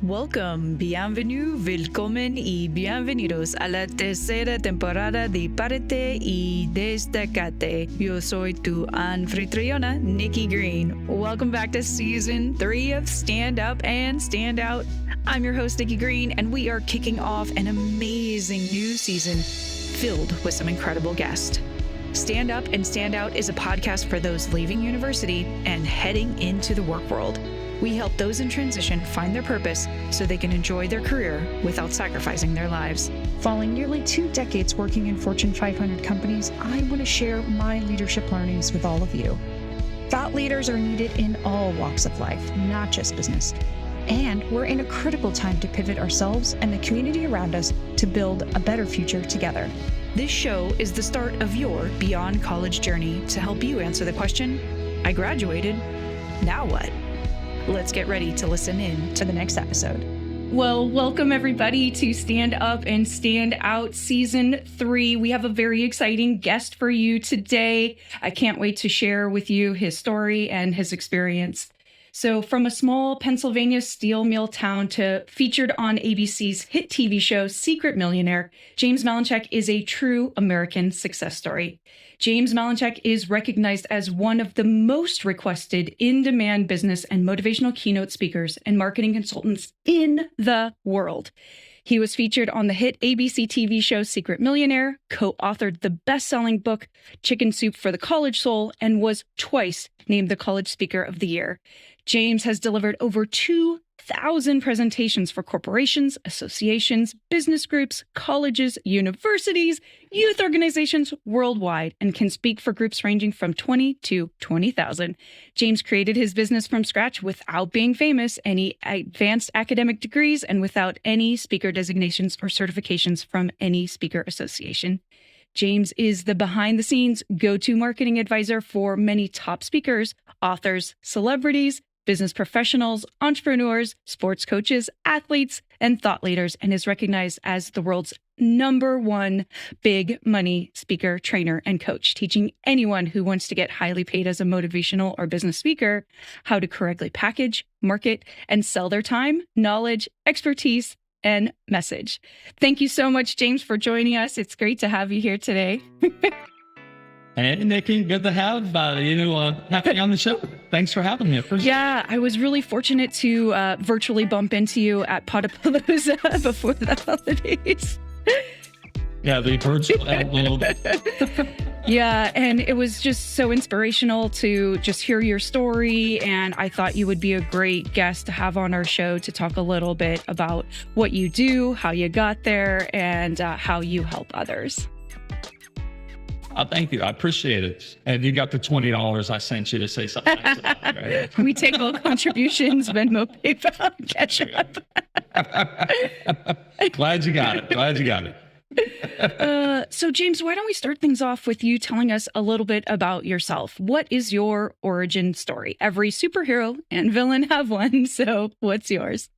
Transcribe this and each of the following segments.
Welcome, bienvenue, willkommen y bienvenidos a la tercera temporada de Párate y Destacate. Yo soy tu anfitriona, Nikki Green. Welcome back to Season 3 of Stand Up and Stand Out. I'm your host, Nikki Green, and we are kicking off an amazing new season filled with some incredible guests. Stand Up and Stand Out is a podcast for those leaving university and heading into the work world. We help those in transition find their purpose so they can enjoy their career without sacrificing their lives. Following nearly 2 decades working in Fortune 500 companies, I want to share my leadership learnings with all of you. Thought leaders are needed in all walks of life, not just business. And we're in a critical time to pivot ourselves and the community around us to build a better future together. This show is the start of your beyond college journey to help you answer the question, I graduated, now what? Let's get ready to listen in to the next episode. Well, welcome everybody to Stand Up and Stand Out Season 3. We have a very exciting guest for you today. I can't wait to share with you his story and his experience. So from a small Pennsylvania steel mill town to featured on ABC's hit TV show Secret Millionaire, James Malinchak is a true American success story. James Malinchak is recognized as one of the most requested in-demand business and motivational keynote speakers and marketing consultants in the world. He was featured on the hit ABC TV show Secret Millionaire, co-authored the best-selling book Chicken Soup for the College Soul, and was twice named the College Speaker of the Year. James has delivered over 2,000 presentations for corporations, associations, business groups, colleges, universities, youth organizations worldwide, and can speak for groups ranging from 20 to 20,000. James created his business from scratch without being famous, any advanced academic degrees, and without any speaker designations or certifications from any speaker association. James is the behind-the-scenes go-to marketing advisor for many top speakers, authors, celebrities, business professionals, entrepreneurs, sports coaches, athletes, and thought leaders, and is recognized as the world's #1 big money speaker, trainer, and coach, teaching anyone who wants to get highly paid as a motivational or business speaker how to correctly package, market, and sell their time, knowledge, expertise, and message. Thank you so much, James, for joining us. It's great to have you here today. Hey, Nikki, good to have you on the show. Thanks for having me. Yeah, I was really fortunate to virtually bump into you at Potapalooza before the holidays. Yeah, the virtual. Yeah, and it was just so inspirational to just hear your story, and I thought you would be a great guest to have on our show to talk a little bit about what you do, how you got there, and how you help others. Thank you. I appreciate it. And you got the $20 I sent you to say something nice about it, right? We take all contributions, Venmo, PayPal, catch up. Glad you got it. So James, why don't we start things off with you telling us a little bit about yourself? What is your origin story? Every superhero and villain have one, so what's yours?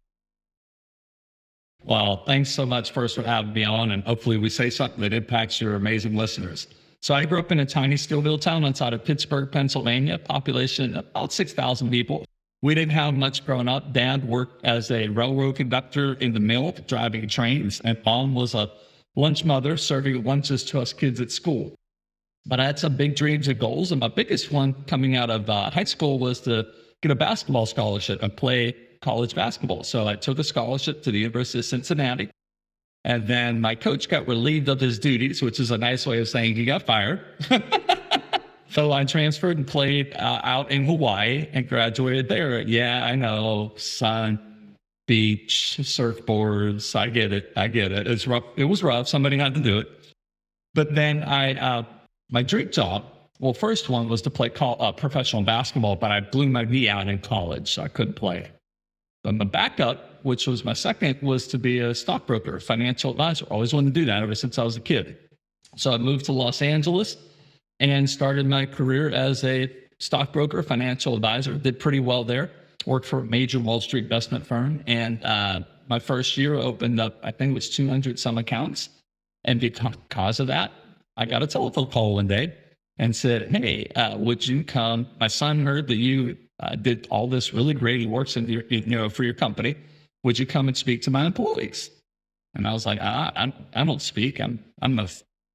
Well, thanks so much first for having me on, and hopefully we say something that impacts your amazing listeners. So I grew up in a tiny steel mill town outside of Pittsburgh, Pennsylvania, population about 6,000 people. We didn't have much growing up. Dad worked as a railroad conductor in the mill, driving trains, and Mom was a lunch mother, serving lunches to us kids at school. But I had some big dreams and goals, and my biggest one coming out of high school was to get a basketball scholarship and play college basketball. So I took a scholarship to the University of Cincinnati. And then my coach got relieved of his duties, which is a nice way of saying he got fired. So I transferred and played out in Hawaii and graduated there. Yeah, I know, sun, beach, surfboards. I get it. It's rough. It was rough. Somebody had to do it. But then my dream job, well, first one was to play professional basketball, but I blew my knee out in college, so I couldn't play. But my backup, which was my second, was to be a stockbroker, financial advisor. Always wanted to do that ever since I was a kid. So I moved to Los Angeles and started my career as a stockbroker, financial advisor. Did pretty well there. Worked for a major Wall Street investment firm. And my first year opened up, I think it was 200 some accounts. And because of that, I got a telephone call one day and said, hey, would you come? My son heard that you did all this really great work for your company. would you come and speak to my employees? And I was like, I don't speak. I'm a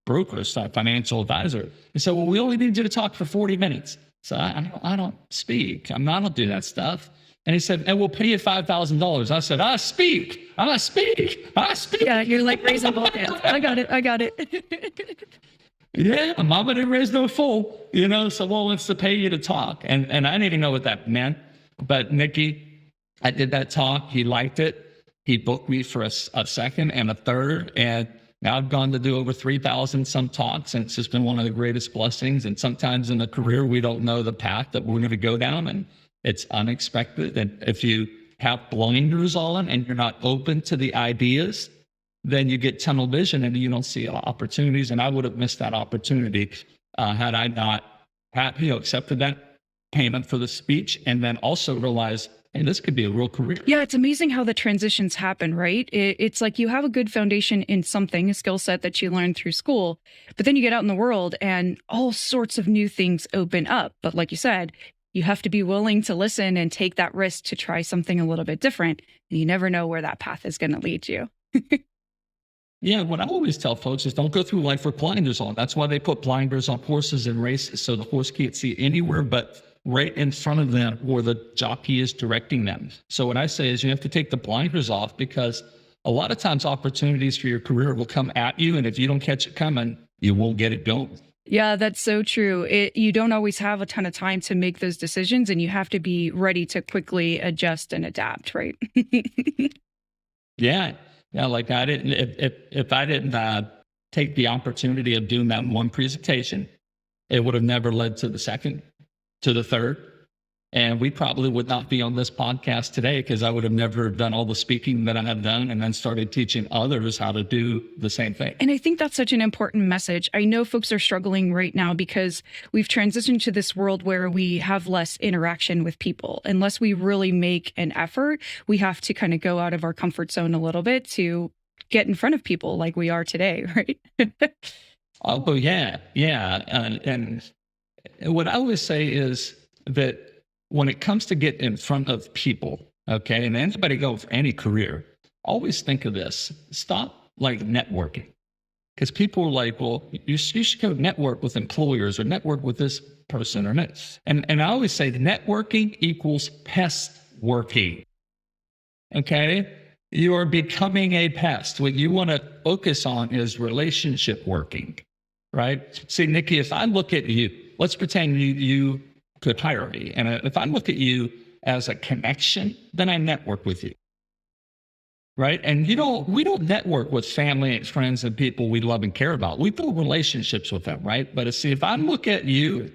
broker, so a financial advisor. He said, well, we only need you to talk for 40 minutes. So I don't speak. I don't do that stuff. And he said, and we'll pay you $5,000. I said, I speak. Yeah, you're like raising both hands. I got it. Yeah, mama didn't raise no fool, someone wants to pay you to talk. And I didn't even know what that meant. But Nikki, I did that talk. He liked it. He booked me for a second and a third. And now I've gone to do over 3,000 some talks. And it's just been one of the greatest blessings. And sometimes in a career, we don't know the path that we're going to go down. And it's unexpected. And if you have blinders on and you're not open to the ideas, then you get tunnel vision and you don't see opportunities. And I would have missed that opportunity had I not accepted that payment for the speech and then also realized, hey, this could be a real career. Yeah, it's amazing how the transitions happen, right? It's like you have a good foundation in something, a skill set that you learned through school, but then you get out in the world and all sorts of new things open up. But like you said, you have to be willing to listen and take that risk to try something a little bit different. And you never know where that path is going to lead you. Yeah, what I always tell folks is don't go through life with blinders on. That's why they put blinders on horses in races, so the horse can't see anywhere but right in front of them where the jockey is directing them. So what I say is you have to take the blinders off, because a lot of times opportunities for your career will come at you, and if you don't catch it coming, you won't get it going. Yeah, that's so true. You don't always have a ton of time to make those decisions, and you have to be ready to quickly adjust and adapt, right? Yeah. Like if I didn't take the opportunity of doing that one presentation, it would have never led to the second, to the third. And we probably would not be on this podcast today, because I would have never done all the speaking that I have done and then started teaching others how to do the same thing. And I think that's such an important message. I know folks are struggling right now because we've transitioned to this world where we have less interaction with people. Unless we really make an effort, we have to kind of go out of our comfort zone a little bit to get in front of people like we are today, right? Oh, yeah. And what I always say is that when it comes to get in front of people, okay, and anybody go for any career, always think of this. Stop networking. Because people are like, well, you should go network with employers or network with this person or not. And I always say networking equals pest working. Okay? You are becoming a pest. What you want to focus on is relationship working, right? See, Nikki, if I look at you, let's pretend you could hire me. And if I look at you as a connection, then I network with you, right? And we don't network with family and friends and people we love and care about. We build relationships with them, right? But see, if I look at you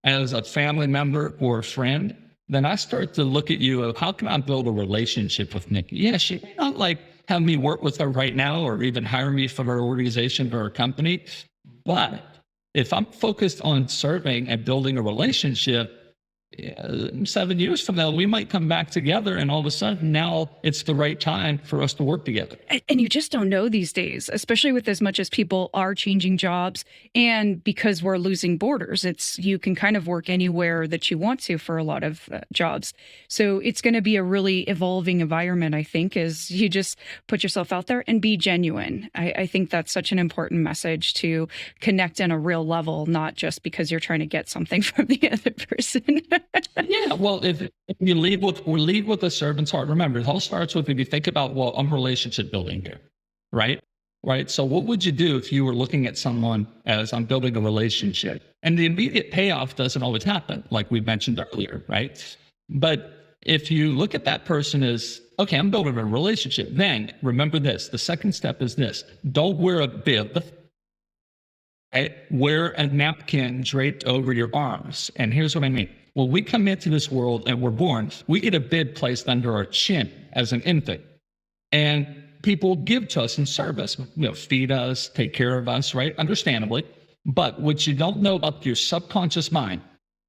as a family member or a friend, then I start to look at you of how can I build a relationship with Nikki? Yeah, she may not have me work with her right now or even hire me for her organization or her company, but if I'm focused on serving and building a relationship, 7 years from now, we might come back together and all of a sudden now it's the right time for us to work together. And you just don't know these days, especially with as much as people are changing jobs. And because we're losing borders, you can kind of work anywhere that you want to for a lot of jobs. So it's going to be a really evolving environment, I think, as you just put yourself out there and be genuine. I think that's such an important message, to connect on a real level, not just because you're trying to get something from the other person. Yeah, well, if you lead with a servant's heart, remember, it all starts with, if you think about, well, I'm relationship building here, right? So what would you do if you were looking at someone as I'm building a relationship? And the immediate payoff doesn't always happen, like we mentioned earlier, right? But if you look at that person as, okay, I'm building a relationship, then remember this, the second step is this: don't wear a bib. Right? Wear a napkin draped over your arms. And here's what I mean. When we come into this world and we're born, we get a bib placed under our chin as an infant. And people give to us in service, feed us, take care of us, right? Understandably. But what you don't know about your subconscious mind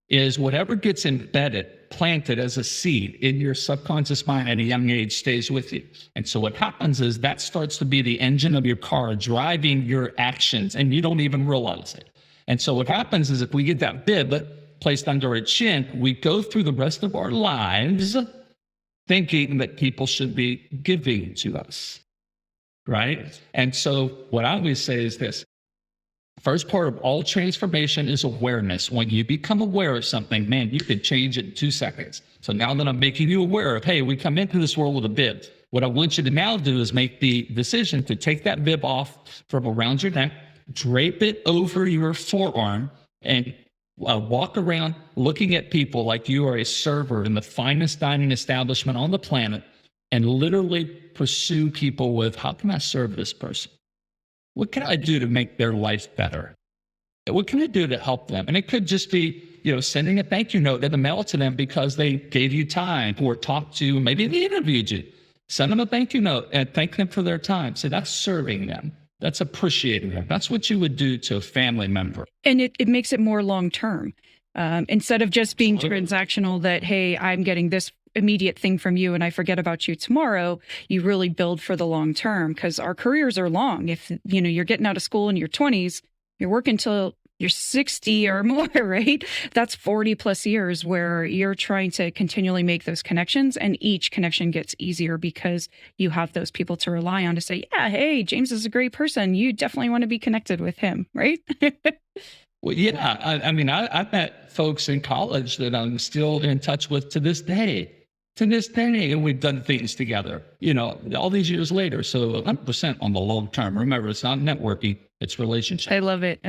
is whatever gets embedded, planted as a seed in your subconscious mind at a young age stays with you. And so what happens is that starts to be the engine of your car driving your actions, and you don't even realize it. And so what happens is if we get that bib placed under our chin, we go through the rest of our lives thinking that people should be giving to us, right? And so what I always say is this. First part of all transformation is awareness. When you become aware of something, man, you can change it in 2 seconds. So now that I'm making you aware of, hey, we come into this world with a bib. What I want you to now do is make the decision to take that bib off from around your neck, drape it over your forearm, and walk around looking at people like you are a server in the finest dining establishment on the planet, and literally pursue people with, how can I serve this person? What can I do to make their life better? What can I do to help them? And it could just be, sending a thank you note in the mail to them because they gave you time or talked to you, maybe they interviewed you. Send them a thank you note and thank them for their time. So that's serving them. That's appreciating them. That's what you would do to a family member. And it makes it more long-term. Instead of just being transactional that, hey, I'm getting this immediate thing from you and I forget about you tomorrow, you really build for the long term because our careers are long. If you're getting out of school in your 20s, you're working till you're 60 or more, right? That's 40 plus years where you're trying to continually make those connections, and each connection gets easier because you have those people to rely on to say, yeah, hey, James is a great person. You definitely want to be connected with him, right? Well, yeah. I met folks in college that I'm still in touch with to this day. And we've done things together, all these years later. So 100% on the long term. Remember, it's not networking, it's relationship. I love it.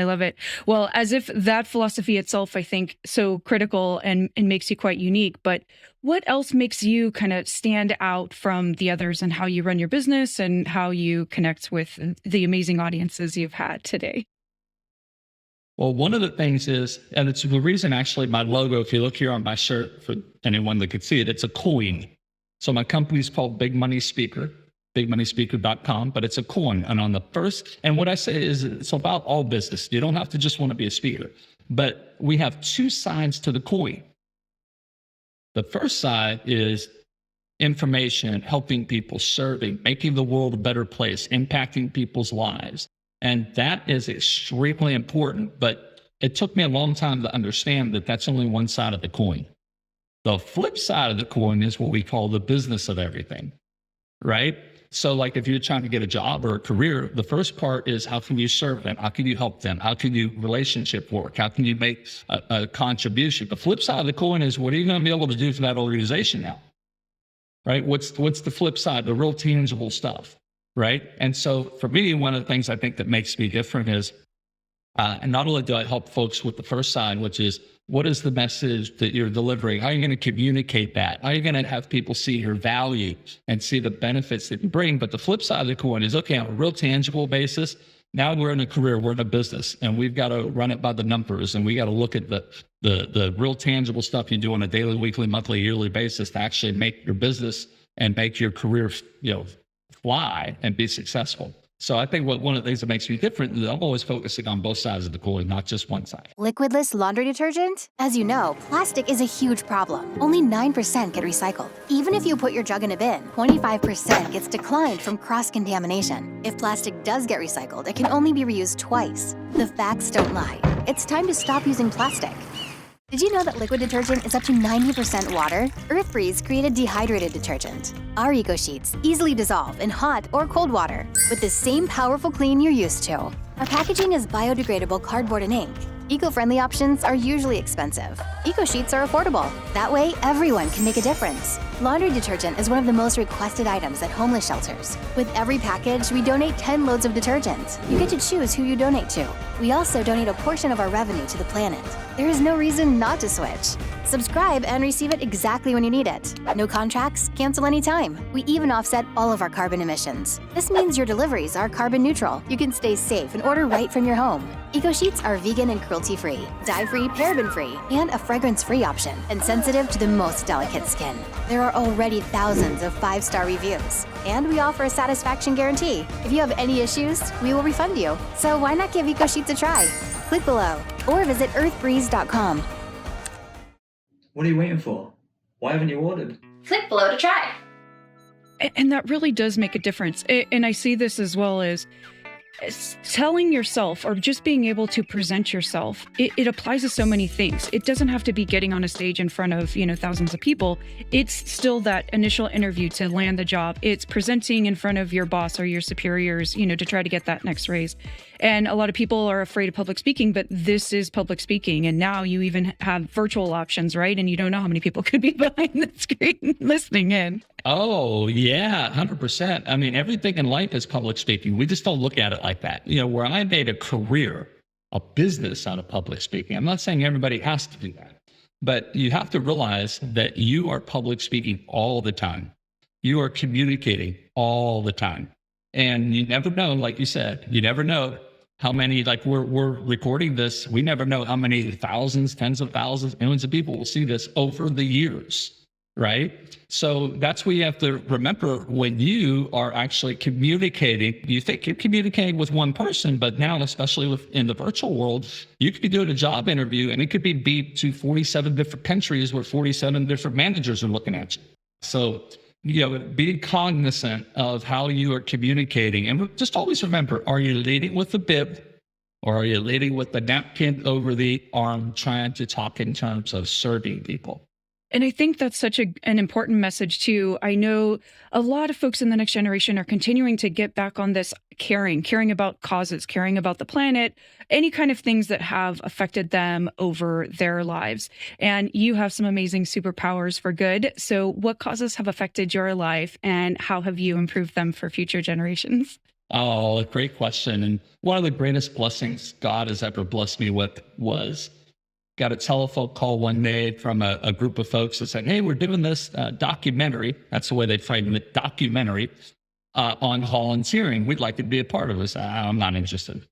Well, as if that philosophy itself, I think, so critical and makes you quite unique. But what else makes you kind of stand out from the others and how you run your business and how you connect with the amazing audiences you've had today? Well, one of the things is, and it's the reason actually my logo, if you look here on my shirt, for anyone that could see it, it's a coin. So my company is called Big Money Speaker, bigmoneyspeaker.com, but it's a coin. And on the first, and what I say is it's about all business. You don't have to just want to be a speaker, but we have 2 sides to the coin. The first side is information, helping people, serving, making the world a better place, impacting people's lives. And that is extremely important, but it took me a long time to understand that that's only one side of the coin. The flip side of the coin is what we call the business of everything, right? So like if you're trying to get a job or a career, the first part is how can you serve them? How can you help them? How can you relationship work? How can you make a contribution? The flip side of the coin is what are you going to be able to do for that organization now, right? What's the flip side, the real tangible stuff? Right. And so for me, one of the things I think that makes me different is, and not only do I help folks with the first side, which is what is the message that you're delivering? How are you going to communicate that? How are you going to have people see your value and see the benefits that you bring? But the flip side of the coin is, okay, on a real tangible basis, now we're in a career, we're in a business, and we've got to run it by the numbers, and we got to look at the real tangible stuff you do on a daily, weekly, monthly, yearly basis to actually make your business and make your career, fly and be successful. So I think one of the things that makes me different is I'm always focusing on both sides of the coin, not just one side. Liquidless laundry detergent? As you know, plastic is a huge problem. Only 9% get recycled. Even if you put your jug in a bin, 25% gets declined from cross-contamination. If plastic does get recycled, it can only be reused twice. The facts don't lie. It's time to stop using plastic. Did you know that liquid detergent is up to 90% water? EarthBreeze created dehydrated detergent. Our Eco Sheets easily dissolve in hot or cold water with the same powerful clean you're used to. Our packaging is biodegradable cardboard and ink. Eco-friendly options are usually expensive. Eco Sheets are affordable. That way, everyone can make a difference. Laundry detergent is one of the most requested items at homeless shelters. With every package, we donate 10 loads of detergent. You get to choose who you donate to. We also donate a portion of our revenue to the planet. There is no reason not to switch. Subscribe and receive it exactly when you need it. No contracts, cancel anytime. We even offset all of our carbon emissions. This means your deliveries are carbon neutral. You can stay safe and order right from your home. Eco Sheets are vegan and cruelty-free, dye-free, paraben-free, and a fragrance-free option, and sensitive to the most delicate skin. There are already thousands of 5-star reviews, and we offer a satisfaction guarantee. If you have any issues, we will refund you. So why not give Eco Sheets a try? Click below or visit earthbreeze.com. What are you waiting for? Why haven't you ordered? Click below to try. And that really does make a difference. And I see this as well as telling yourself or just being able to present yourself, it applies to so many things. It doesn't have to be getting on a stage in front of, thousands of people. It's still that initial interview to land the job. It's presenting in front of your boss or your superiors, to try to get that next raise. And a lot of people are afraid of public speaking, but this is public speaking. And now you even have virtual options, right? And you don't know how many people could be behind the screen listening in. Oh, yeah, 100%. I mean, everything in life is public speaking. We just don't look at it like that. Where I made a career, a business out of public speaking, I'm not saying everybody has to do that, but you have to realize that you are public speaking all the time. You are communicating all the time. And you never know, like you said, you never know how many, like we're recording this, we never know how many thousands, tens of thousands, millions of people will see this over the years, right? So that's what you have to remember when you are actually communicating. You think you're communicating with one person, but now, especially in the virtual world, you could be doing a job interview and it could be beat to 47 different countries where 47 different managers are looking at you. So be cognizant of how you are communicating. And just always remember, are you leading with the bib or are you leading with the napkin over the arm, trying to talk in terms of serving people? And I think that's such an important message too. I know a lot of folks in the next generation are continuing to get back on this caring about causes, caring about the planet, any kind of things that have affected them over their lives. And you have some amazing superpowers for good. So what causes have affected your life and how have you improved them for future generations? Oh, great question. And one of the greatest blessings God has ever blessed me with was got a telephone call one day from a group of folks that said, hey, we're doing this documentary. That's the way they framed it, documentary on volunteering. We'd like to be a part of this. I'm not interested.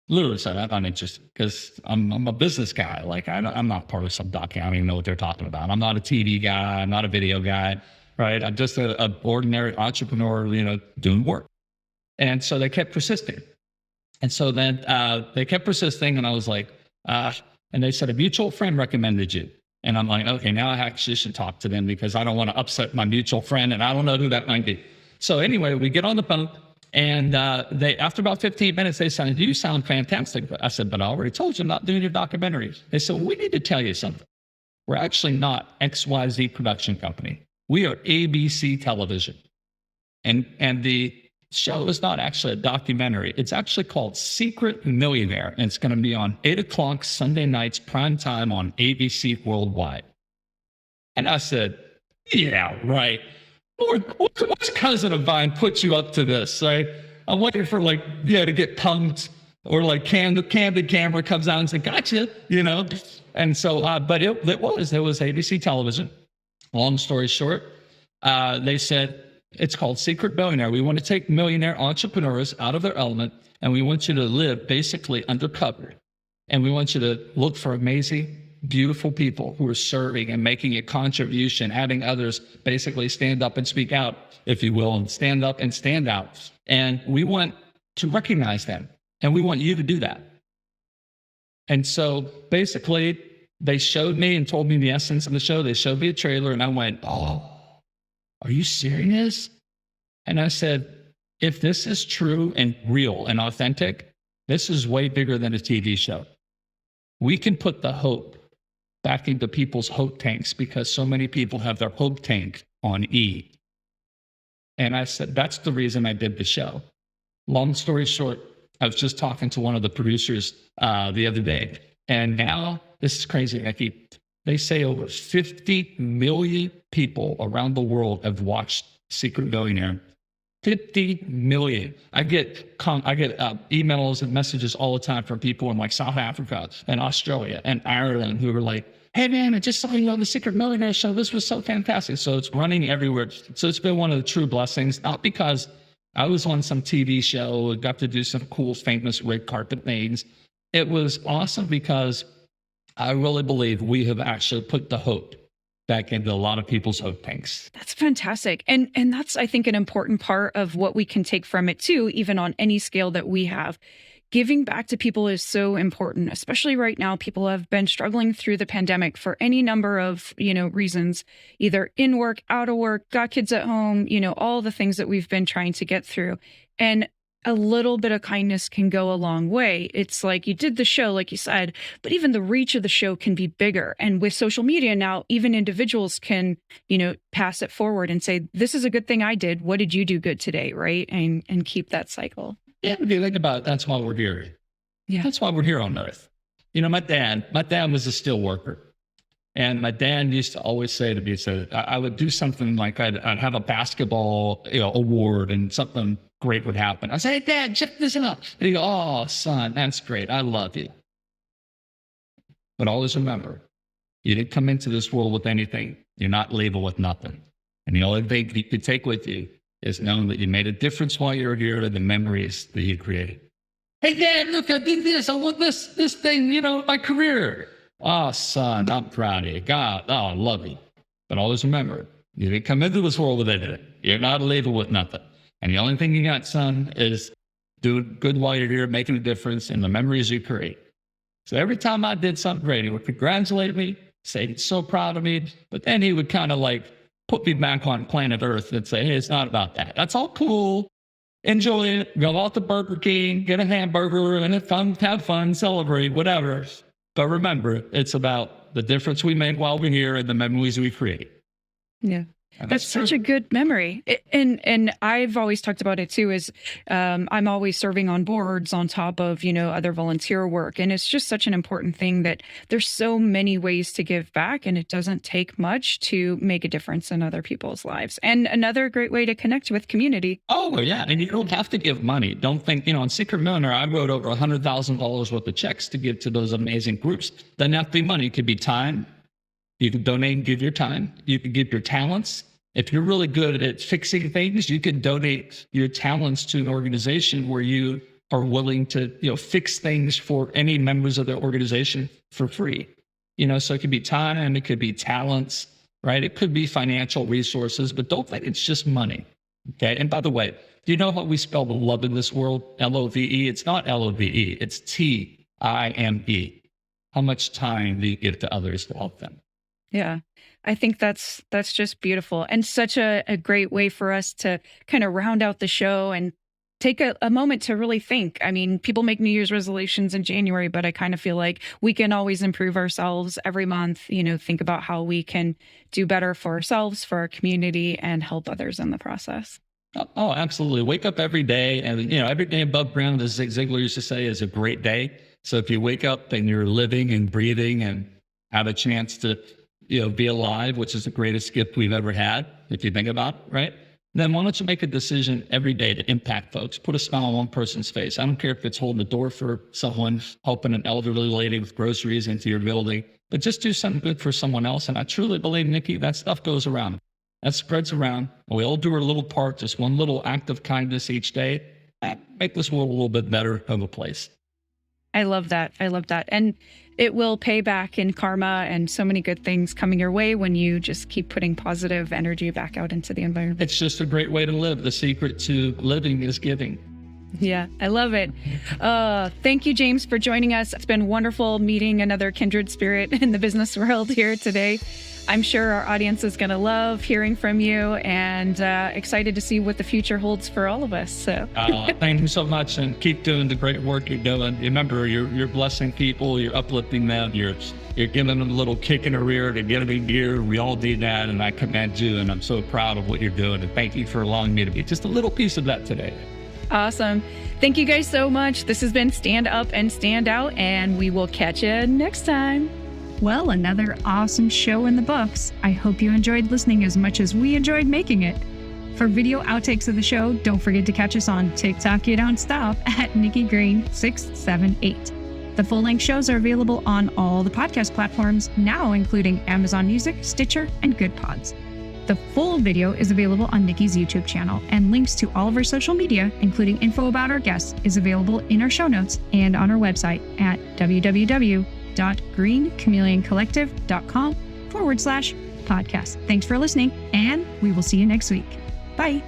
Literally said, I'm not interested because I'm a business guy. Like I'm not part of some documentary. I don't even know what they're talking about. I'm not a TV guy. I'm not a video guy, right? I'm just an ordinary entrepreneur, doing work. And so they kept persisting. And so then they kept persisting and I was like, and they said, a mutual friend recommended you. And I'm like, okay, now I actually should talk to them because I don't want to upset my mutual friend and I don't know who that might be. So anyway, we get on the phone and they, after about 15 minutes, they said, you sound fantastic. I said, but I already told you I'm not doing your documentary. They said, we need to tell you something. We're actually not XYZ production company. We are ABC television. And the show is not actually a documentary. It's actually called Secret Millionaire. And it's going to be on 8:00 Sunday nights, prime time on ABC Worldwide. And I said, yeah, right. What cousin of mine put you up to this, right? I'm waiting for to get punked or candid camera comes out and says, gotcha, And so, but it was ABC television. Long story short, they said, it's called Secret Millionaire. We want to take millionaire entrepreneurs out of their element, and we want you to live basically undercover. And we want you to look for amazing, beautiful people who are serving and making a contribution, having others basically stand up and speak out, if you will, and stand up and stand out. And we want to recognize them, and we want you to do that. And so basically, they showed me and told me the essence of the show. They showed me a trailer, and I went, oh, are you serious? And I said, if this is true and real and authentic, this is way bigger than a TV show. We can put the hope back into people's hope tanks because so many people have their hope tank on E. And I said, that's the reason I did the show. Long story short, I was just talking to one of the producers the other day. And now, this is crazy, Nikki. They say over 50 million people around the world have watched Secret Millionaire. 50 million. I get emails and messages all the time from people in South Africa and Australia and Ireland who are like, hey man, I just saw you on the Secret Millionaire show. This was so fantastic. So it's running everywhere. So it's been one of the true blessings, not because I was on some TV show, got to do some cool, famous red carpet things. It was awesome because I really believe we have actually put the hope back into a lot of people's hope tanks. That's fantastic. And that's, I think, an important part of what we can take from it too, even on any scale that we have. Giving back to people is so important, especially right now. People have been struggling through the pandemic for any number of, reasons, either in work, out of work, got kids at home, all the things that we've been trying to get through. And a little bit of kindness can go a long way. It's like you did the show, like you said, but even the reach of the show can be bigger. And with social media now, even individuals can, pass it forward and say, this is a good thing I did. What did you do good today? Right. And keep that cycle. Yeah, if you think about it, that's why we're here. Yeah. That's why we're here on Earth. My dad was a steel worker. And my dad used to always say to me, so I would do something like I'd have a basketball award and something great would happen. I'd say, hey, Dad, check this out. And he'd go, oh, son, that's great. I love you. But always remember, you didn't come into this world with anything. You're not labeled with nothing. And the only thing you could take with you is knowing that you made a difference while you were here to the memories that you created. Hey, Dad, look, I did this. I want this thing, my career. Oh, son, I'm proud of you. God, I love you. But always remember, you didn't come into this world with anything. You're not labeled with nothing. And the only thing you got, son, is doing good while you're here, making a difference in the memories you create. So every time I did something great, he would congratulate me, say he's so proud of me, but then he would kind of like put me back on planet Earth and say, hey, it's not about that. That's all cool. Enjoy it. Go out to Burger King, get a hamburger, and have fun, celebrate, whatever. But remember, it's about the difference we made while we're here and the memories we create. Yeah. That's such a good memory. And I've always talked about it too, is I'm always serving on boards on top of, other volunteer work. And it's just such an important thing that there's so many ways to give back, and it doesn't take much to make a difference in other people's lives. And another great way to connect with community. Oh, yeah. And you don't have to give money. Don't think, on Secret Millionaire, I wrote over $100,000 worth of checks to give to those amazing groups. Doesn't have to be money. It could be time. You can donate and give your time. You can give your talents. If you're really good at fixing things, you can donate your talents to an organization where you are willing to, fix things for any members of the organization for free. So it could be time and it could be talents, right? It could be financial resources, but don't think it's just money. Okay. And by the way, do you know how we spell the love in this world? L-O-V-E. It's not L-O-V-E. It's T-I-M-E. How much time do you give to others to help them? Yeah, I think that's just beautiful, and such a great way for us to kind of round out the show and take a moment to really think. I mean, people make New Year's resolutions in January, but I kind of feel like we can always improve ourselves every month, think about how we can do better for ourselves, for our community, and help others in the process. Oh, absolutely. Wake up every day, and, every day above ground, as Zig Ziglar used to say, is a great day. So if you wake up and you're living and breathing and have a chance to be alive, which is the greatest gift we've ever had, if you think about it, right? Then why don't you make a decision every day to impact folks? Put a smile on one person's face. I don't care if it's holding the door for someone, helping an elderly lady with groceries into your building, but just do something good for someone else. And I truly believe, Nikki, that stuff goes around. That spreads around. We all do our little part, just one little act of kindness each day. Make this world a little bit better of a place. I love that. And it will pay back in karma and so many good things coming your way when you just keep putting positive energy back out into the environment. It's just a great way to live. The secret to living is giving. Yeah, I love it. Thank you, James, for joining us. It's been wonderful meeting another kindred spirit in the business world here today. I'm sure our audience is going to love hearing from you, and excited to see what the future holds for all of us. So thank you so much, and keep doing the great work you're doing. Remember, you're blessing people, you're uplifting them, you're giving them a little kick in the rear to get them in gear. We all do that, and I commend you, and I'm so proud of what you're doing, and thank you for allowing me to be just a little piece of that today. Awesome. Thank you guys so much. This has been Stand Up and Stand Out, and we will catch you next time. Well, another awesome show in the books. I hope you enjoyed listening as much as we enjoyed making it. For video outtakes of the show, don't forget to catch us on TikTok, You Don't Stop, at Nikki Green 678. The full-length shows are available on all the podcast platforms now, including Amazon Music, Stitcher, and Good Pods. The full video is available on Nikki's YouTube channel, and links to all of our social media, including info about our guests, is available in our show notes and on our website at www.greenchameleoncollective.com/podcast. Thanks for listening, and we will see you next week. Bye.